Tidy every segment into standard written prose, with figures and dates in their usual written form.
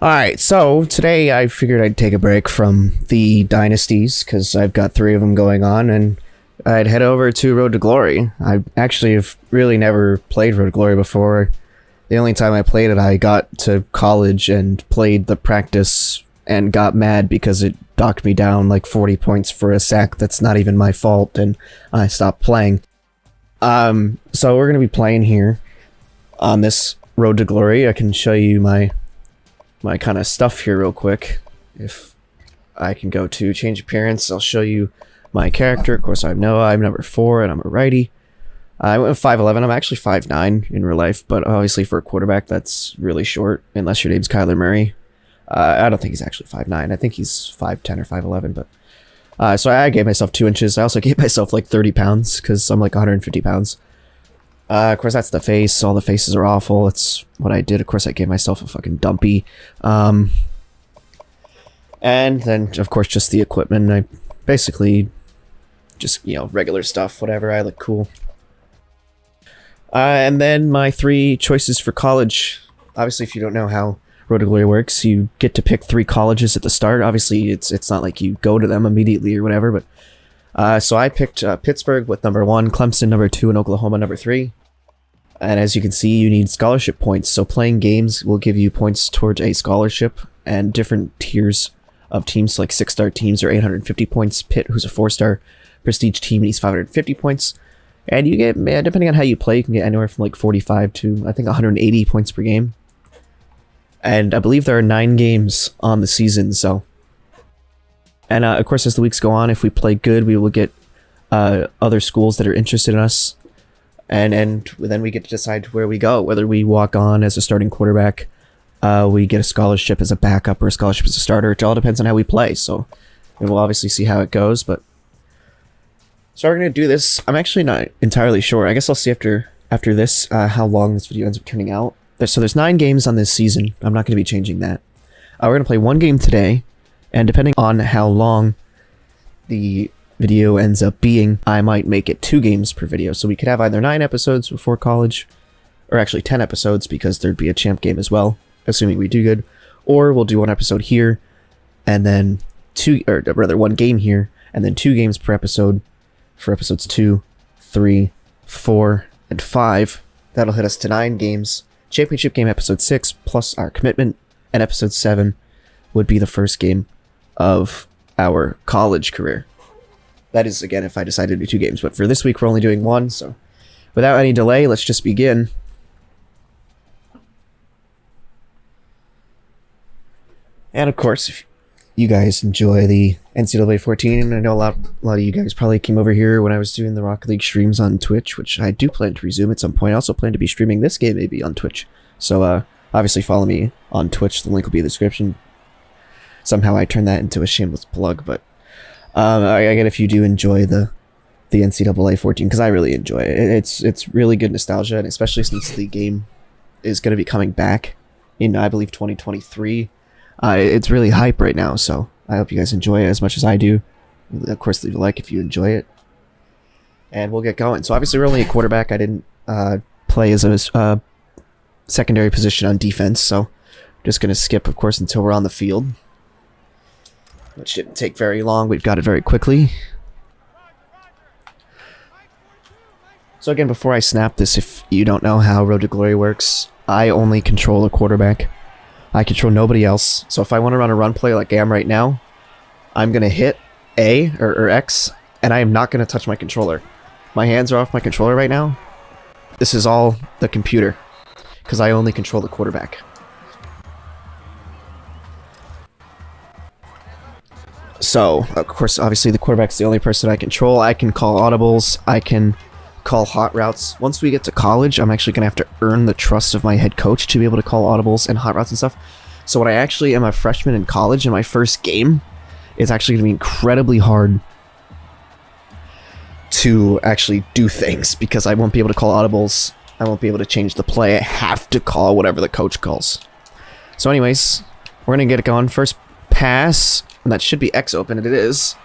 Alright, so today I figured I'd take a break from the dynasties, because I've got 3 of them going on, and I'd head over to Road to Glory. I actually have really never played Road to Glory before. The only time I played it, I got to college and played the practice and got mad because it docked me down like 40 points for a sack that's not even my fault, and I stopped playing. So we're going to be playing here on this Road to Glory. I can show you my kind of stuff here real quick. If I can go to change appearance, I'll show you my character. Of course, I'm Noah. I'm number 4 and I'm a righty. I went with 5'11". I'm actually 5'9" in real life, but obviously for a quarterback that's really short, unless your name's Kyler Murray. I don't think he's actually 5'9". I think he's 5'10" or 5'11", but so I gave myself 2 inches. I also gave myself like 30 pounds because I'm like 150 pounds. Of course, that's the face. All the faces are awful. It's what I did. Of course, I gave myself a fucking dumpy. And then, of course, just the equipment. I basically just, regular stuff, whatever. I look cool. And then my 3 choices for college. Obviously, if you don't know how Road to Glory works, you get to pick 3 colleges at the start. Obviously, it's not like you go to them immediately or whatever, but so I picked Pittsburgh with number 1, Clemson number 2, and Oklahoma number 3. And as you can see, you need scholarship points. So playing games will give you points towards a scholarship, and different tiers of teams, like 6-star teams, are 850 points. Pitt, who's a 4-star prestige team, needs 550 points. And you get, depending on how you play, you can get anywhere from like 45 to, I think, 180 points per game. And I believe there are 9 games on the season, so... And of course, as the weeks go on, if we play good, we will get other schools that are interested in us. And then we get to decide where we go, whether we walk on as a starting quarterback, we get a scholarship as a backup, or a scholarship as a starter. It all depends on how we play, so we'll obviously see how it goes. But so we're going to do this. I'm actually not entirely sure. I guess I'll see after this how long this video ends up turning out. So there's 9 games on this season. I'm not going to be changing that. We're going to play 1 game today, and depending on how long the video ends up being, I might make it 2 games per video. So we could have either 9 episodes before college, or actually 10 episodes, because there'd be a champ game as well, assuming we do good. Or we'll do 1 episode here, and then 1 game here, and then 2 games per episode for episodes 2, 3, 4, and 5. That'll hit us to 9 games. Championship game episode 6, plus our commitment, and episode 7 would be the first game of our college career. That is, again, if I decide to do 2 games. But for this week, we're only doing 1, so without any delay, let's just begin. And of course, if you guys enjoy the NCAA 14, and I know a lot of you guys probably came over here when I was doing the Rocket League streams on Twitch, which I do plan to resume at some point. I also plan to be streaming this game maybe on Twitch. So obviously follow me on Twitch. The link will be in the description. Somehow I turned that into a shameless plug, but I get if you do enjoy the NCAA 14, because I really enjoy it. It's really good nostalgia, and especially since the game is going to be coming back in, I believe, 2023. It's really hype right now, so I hope you guys enjoy it as much as I do. Of course, leave a like if you enjoy it. And we'll get going. So obviously we're only a quarterback. I didn't play as a secondary position on defense, so I'm just going to skip, of course, until we're on the field. Which didn't take very long. We've got it very quickly. So again, before I snap this, if you don't know how Road to Glory works, I only control a quarterback. I control nobody else. So if I want to run a run play like I am right now, I'm going to hit A or X, and I am not going to touch my controller. My hands are off my controller right now. This is all the computer, because I only control the quarterback. So, of course, obviously the quarterback's the only person I control. I can call audibles. I can call hot routes. Once we get to college, I'm actually going to have to earn the trust of my head coach to be able to call audibles and hot routes and stuff. So when I actually am a freshman in college, in my first game, it's actually going to be incredibly hard to actually do things, because I won't be able to call audibles. I won't be able to change the play. I have to call whatever the coach calls. So anyways, we're going to get it going. First pass. And that should be X open, and it is.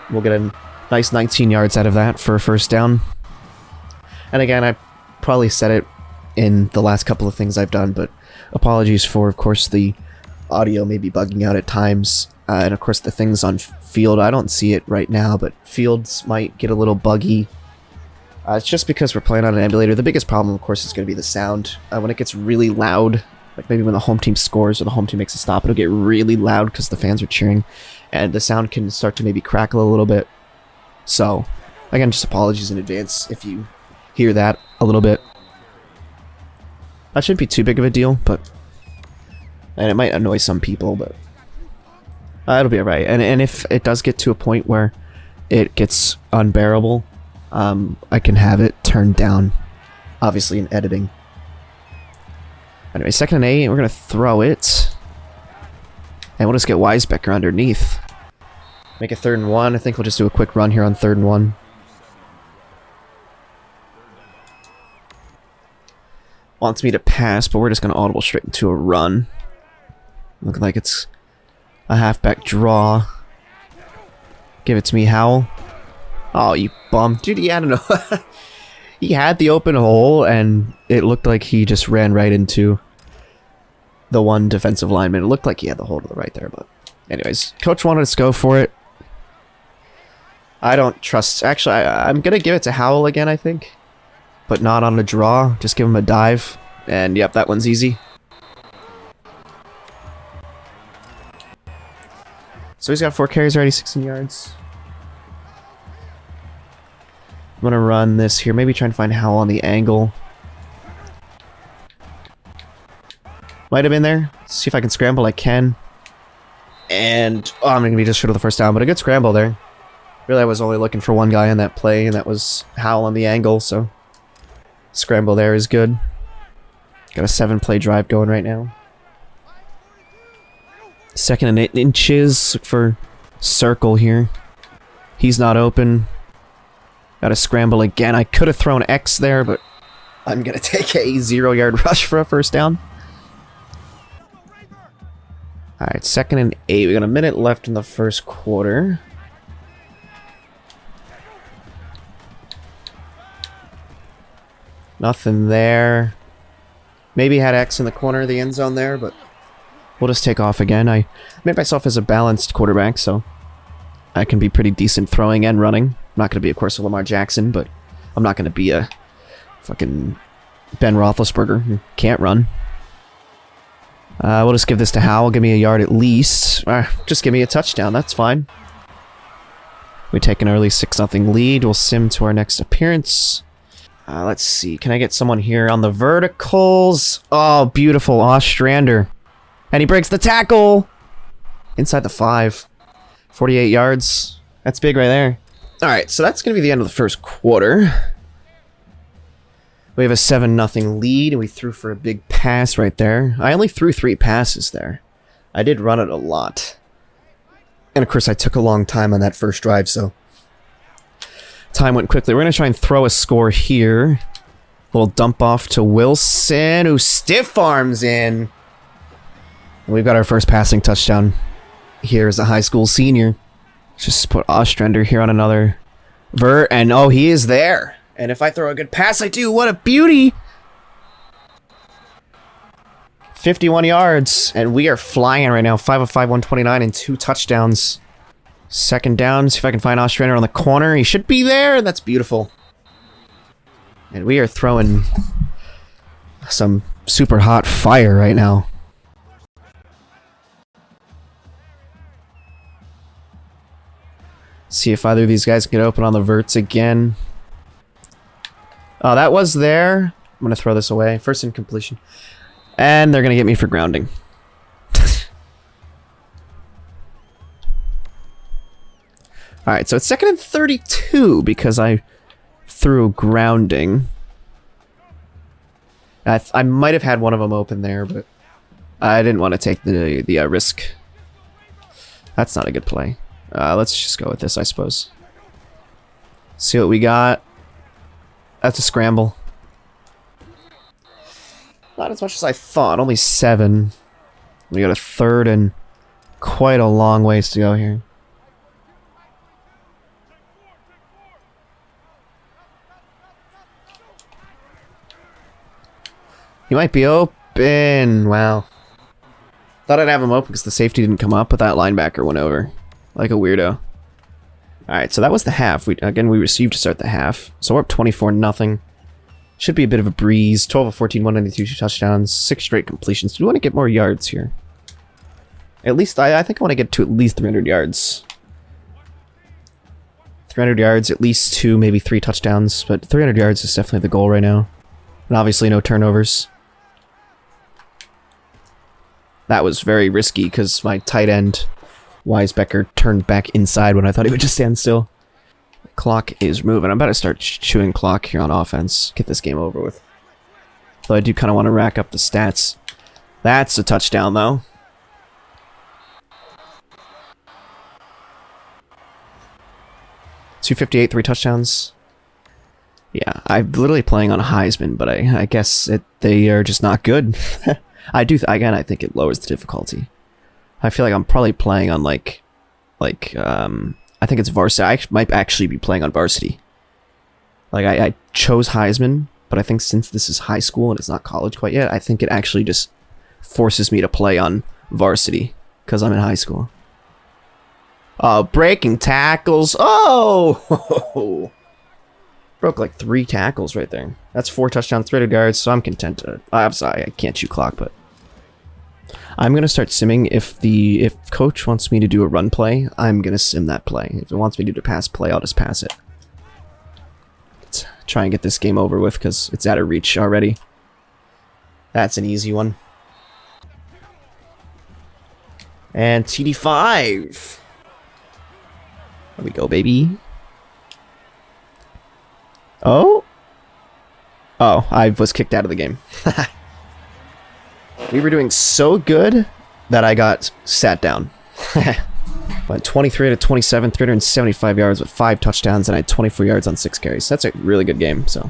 We'll get a nice 19 yards out of that for a first down. And again, I probably said it in the last couple of things I've done, but apologies for, of course, the audio may be bugging out at times. And of course the things on field, I don't see it right now, but fields might get a little buggy. It's just because we're playing on an emulator. The biggest problem, of course, is going to be the sound. When it gets really loud, like maybe when the home team scores or the home team makes a stop, it'll get really loud because the fans are cheering, and the sound can start to maybe crackle a little bit. So, again, just apologies in advance if you hear that a little bit. That shouldn't be too big of a deal, and it might annoy some people, but it'll be alright. And if it does get to a point where it gets unbearable, I can have it turned down, obviously, in editing. Anyway, 2nd and 8, we're going to throw it. And we'll just get Weisbecker underneath. Make it 3rd and 1. I think we'll just do a quick run here on 3rd and 1. Wants me to pass, but we're just going to audible straight into a run. Looking like it's a halfback draw. Give it to me, Howell. Oh, you bum. Dude, yeah, I don't know. He had the open hole, and it looked like he just ran right into the one defensive lineman. It looked like he had the hole to the right there, but anyways, coach wanted us to go for it. I don't trust... Actually, I'm going to give it to Howell again, I think. But not on a draw. Just give him a dive. And, yep, that one's easy. So he's got 4 carries already, 16 yards. I'm going to run this here. Maybe try and find Howell on the angle. Might have been there. See if I can scramble. I can. And, oh, I'm going to be just short of the first down, but a good scramble there. Really, I was only looking for one guy on that play, and that was Howell on the angle, so scramble there is good. Got a 7-play drive going right now. 2nd and 8 inches. Look for circle here. He's not open. Got to scramble again. I could have thrown X there, but I'm going to take a 0-yard rush for a first down. Alright, 2nd and 8. We got a minute left in the first quarter. Nothing there. Maybe had X in the corner of the end zone there, but we'll just take off again. I made myself as a balanced quarterback, so I can be pretty decent throwing and running. I'm not going to be, of course, a Lamar Jackson, but I'm not going to be a fucking Ben Roethlisberger who can't run. We'll just give this to Howell. Give me a yard at least. Just give me a touchdown. That's fine. We take an early 6-0 lead. We'll sim to our next appearance. Let's see. Can I get someone here on the verticals? Oh, beautiful. Ostrander. And he breaks the tackle. Inside the 5. 48 yards. That's big right there. Alright, so that's going to be the end of the first quarter. We have a 7-0 lead, and we threw for a big pass right there. I only threw 3 passes there. I did run it a lot. And of course, I took a long time on that first drive, so time went quickly. We're going to try and throw a score here. Little dump off to Wilson, who stiff arms in. And we've got our first passing touchdown here as a high school senior. Just put Ostrander here on another vert, and oh, he is there. And if I throw a good pass, I do. What a beauty! 51 yards, and we are flying right now. 5 of 5, 129, and 2 touchdowns. 2nd down. See if I can find Ostrander on the corner. He should be there. That's beautiful. And we are throwing some super hot fire right now. See if either of these guys can get open on the verts again. Oh, that was there. I'm going to throw this away. First incompletion. And they're going to get me for grounding. Alright, so it's 2nd and 32 because I threw grounding. I might have had one of them open there, but I didn't want to take the risk. That's not a good play. Let's just go with this, I suppose. See what we got. That's a scramble. Not as much as I thought. Only 7. We got a 3rd and quite a long ways to go here. He might be open. Wow. Thought I'd have him open because the safety didn't come up, but that linebacker went over. Like a weirdo. Alright, so that was the half. We received to start the half. So we're up 24-0. Should be a bit of a breeze. 12 of 14, 192, 2 touchdowns, 6 straight completions. Do we want to get more yards here? At least, I think I want to get to at least 300 yards. 300 yards, at least 2, maybe 3 touchdowns. But 300 yards is definitely the goal right now. And obviously no turnovers. That was very risky because my tight end, Weisbecker, turned back inside when I thought he would just stand still. Clock is moving. I'm about to start chewing clock here on offense. Get this game over with. Though I do kind of want to rack up the stats. That's a touchdown, though. .258, 3 touchdowns. Yeah, I'm literally playing on Heisman, but I guess they are just not good. I think it lowers the difficulty. I feel like I'm probably playing on I think it's varsity. I might actually be playing on varsity. Like I chose Heisman, but I think since this is high school and it's not college quite yet, I think it actually just forces me to play on varsity because I'm in high school. Oh, breaking tackles. Oh! Broke like 3 tackles right there. That's 4 touchdowns, 300 yards, so I'm content. I'm sorry, I can't chew clock, but I'm gonna start simming. If coach wants me to do a run play, I'm gonna sim that play. If it wants me to do a pass play, I'll just pass it. Let's try and get this game over with because it's out of reach already. That's an easy one. And TD5. There we go, baby. Oh? Oh, I was kicked out of the game. We were doing so good that I got sat down. Went 23 to 27, 375 yards with 5 touchdowns, and I had 24 yards on 6 carries. That's a really good game, so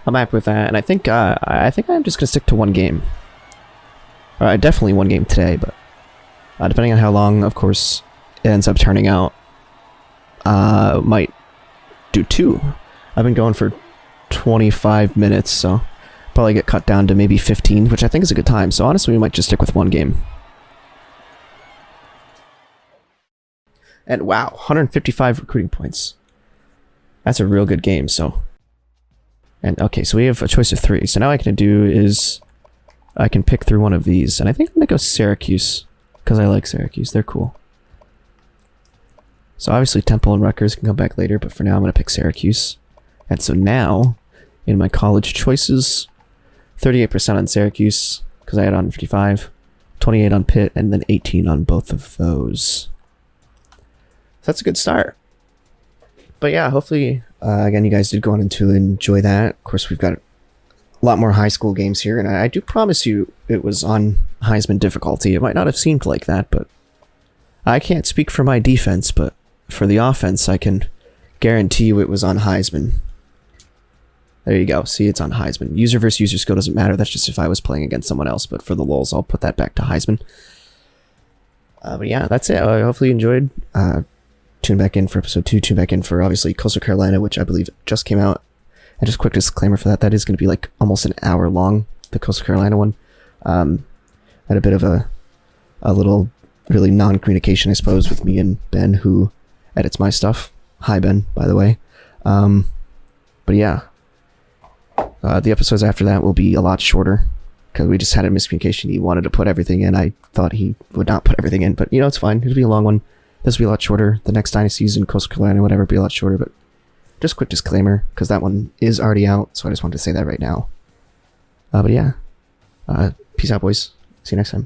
I'm happy with that. And I think I'm just gonna stick to one game. Definitely one game today, but depending on how long, of course, it ends up turning out, might do 2. I've been going for 25 minutes, so probably get cut down to maybe 15, which I think is a good time. So honestly, we might just stick with one game. And wow, 155 recruiting points. That's a real good game, so. And okay, so we have a choice of 3. So now what I can do is I can pick through one of these. And I think I'm going to go Syracuse, because I like Syracuse. They're cool. So obviously Temple and Rutgers can come back later, but for now I'm going to pick Syracuse. And so now, in my college choices, 38% on Syracuse, because I had on 55, 28 on Pitt, and then 18 on both of those. So that's a good start. But yeah, hopefully, again, you guys did go on to enjoy that. Of course, we've got a lot more high school games here, and I do promise you it was on Heisman difficulty. It might not have seemed like that, but I can't speak for my defense, but for the offense, I can guarantee you it was on Heisman. There you go. See, it's on Heisman. User versus user skill doesn't matter. That's just if I was playing against someone else. But for the lulz, I'll put that back to Heisman. But yeah, that's it. Hopefully you enjoyed. Tune back in for episode 2. Tune back in for, obviously, Coastal Carolina, which I believe just came out. And just quick disclaimer for that. That is going to be like almost an hour long, the Coastal Carolina one. Had a bit of a little really non-communication, I suppose, with me and Ben, who edits my stuff. Hi, Ben, by the way. But yeah. The episodes after that will be a lot shorter because we just had a miscommunication. He wanted to put everything in. I thought he would not put everything in, but you know, it's fine. It'll be a long one. This will be a lot shorter. The next Dynasty season, Coastal Carolina, whatever, will be a lot shorter, but just quick disclaimer because that one is already out. So I just wanted to say that right now. But yeah, peace out, boys. See you next time.